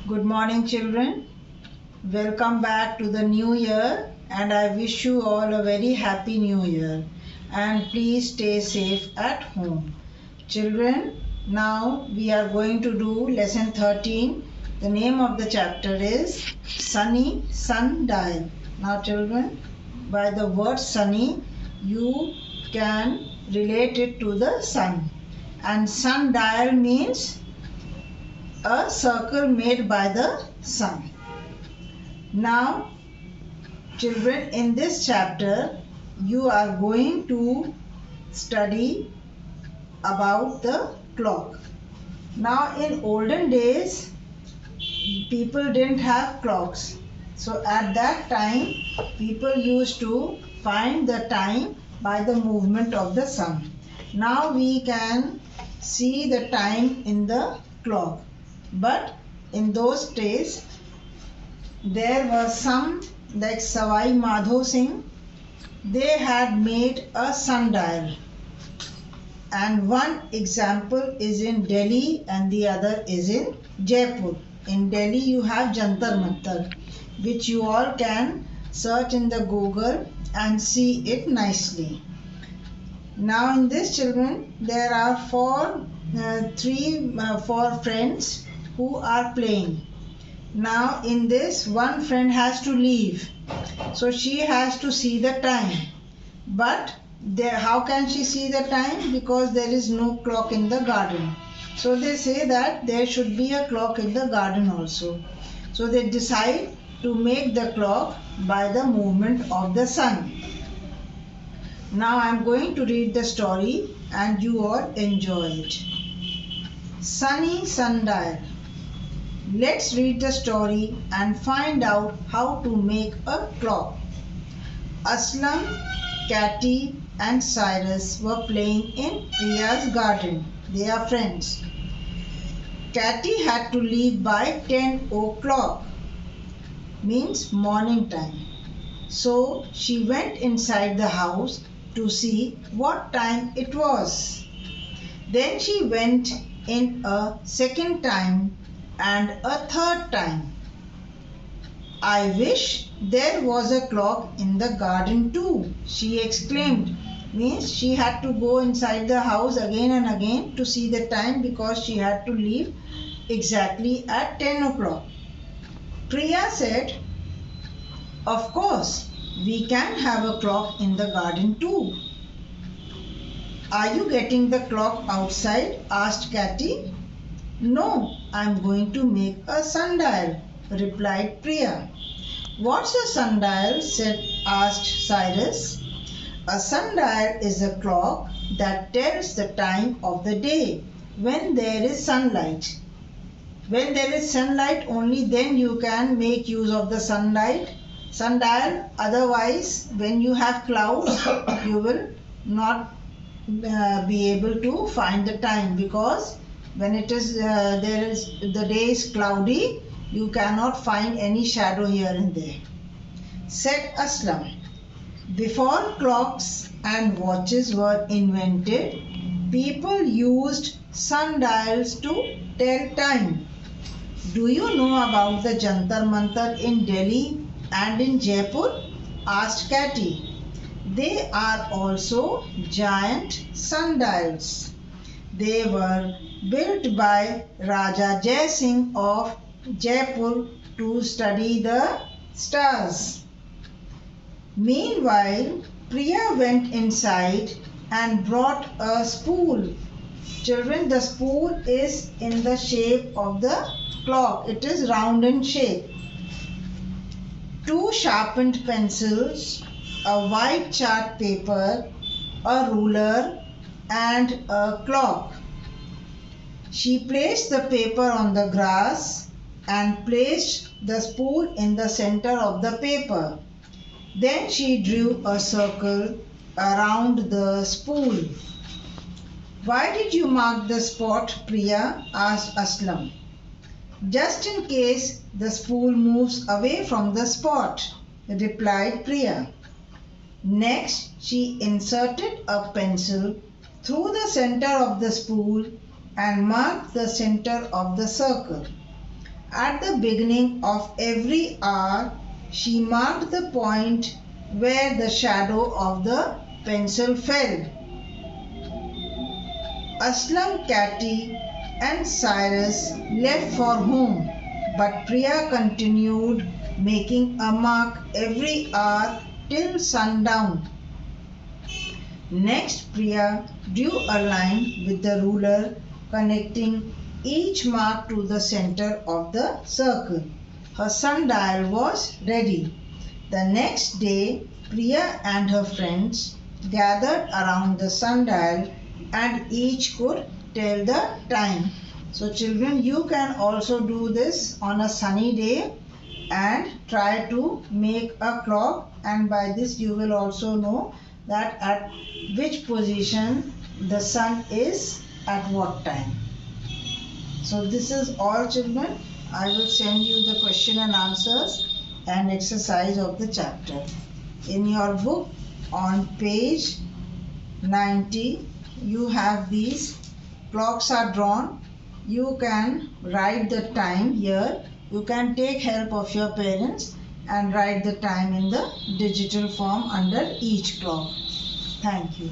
Good morning, children. Welcome back to the new year, and I wish you all a very happy new year. And please stay safe at home. Children, now we are going to do lesson 13. The name of the chapter is Sunny Sundial. Now, children, by the word sunny, you can relate it to the sun. And sundial means a circle made by the sun. Now, children, in this chapter, you are going to study about the clock. Now, in olden days, people didn't have clocks. So, at that time, people used to find the time by the movement of the sun. Now, we can see the time in the clock. But in those days, there were some like Savai Madho Singh. They had made a sundial. And one example is in Delhi and the other is in Jaipur. In Delhi, you have Jantar Mantar, which you all can search in the Google and see it nicely. Now, in this, children, there are four friends who are playing. Now in this, one friend has to leave, so she has to see the time. But how can she see the time? Because there is no clock in the garden. So they say that there should be a clock in the garden also. So they decide to make the clock by the movement of the sun. Now I am going to read the story and you all enjoy it. Sunny Sundial. Let's read the story and find out how to make a clock. Aslam, Catty and Cyrus were playing in Priya's garden. They are friends. Catty had to leave by 10 o'clock, means morning time. So she went inside the house to see what time it was. Then she went in a second time and a third time. I wish there was a clock in the garden too, she exclaimed. Means she had to go inside the house again and again to see the time because she had to leave exactly at 10 o'clock. Priya said, of course, we can have a clock in the garden too. Are you getting the clock outside? Asked Catty. No, I am going to make a sundial, replied Priya. What's a sundial? Asked Cyrus. A sundial is a clock that tells the time of the day when there is sunlight. When there is sunlight, only then you can make use of the sundial. Otherwise, when you have clouds, you will not be able to find the time, because when it is the day is cloudy, you cannot find any shadow here and there. Said Aslam, before clocks and watches were invented, people used sundials to tell time. Do you know about the Jantar Mantar in Delhi and in Jaipur? Asked Catty. They are also giant sundials. They were built by Raja Jai Singh of Jaipur to study the stars. Meanwhile, Priya went inside and brought a spool. Children, the spool is in the shape of the clock. It is round in shape. 2 sharpened pencils, a white chart paper, a ruler and a clock. She placed the paper on the grass and placed the spool in the center of the paper. Then she drew a circle around the spool. Why did you mark the spot, Priya? Asked Aslam. Just in case the spool moves away from the spot, replied Priya. Next, she inserted a pencil through the center of the spool and marked the center of the circle. At the beginning of every hour, she marked the point where the shadow of the pencil fell. Aslam, Katy, and Cyrus left for home, but Priya continued making a mark every hour till sundown. Next, Priya drew a line with the ruler connecting each mark to the center of the circle. Her sundial was ready. The next day, Priya and her friends gathered around the sundial and each could tell the time. So children, you can also do this on a sunny day and try to make a clock, and by this you will also know that at which position the sun is at what time. So this is all children. I will send you the question and answers and exercise of the chapter. In your book on page 90 you have these clocks are drawn. You can write the time here. You can take help of your parents and write the time in the digital form under each clock. Thank you.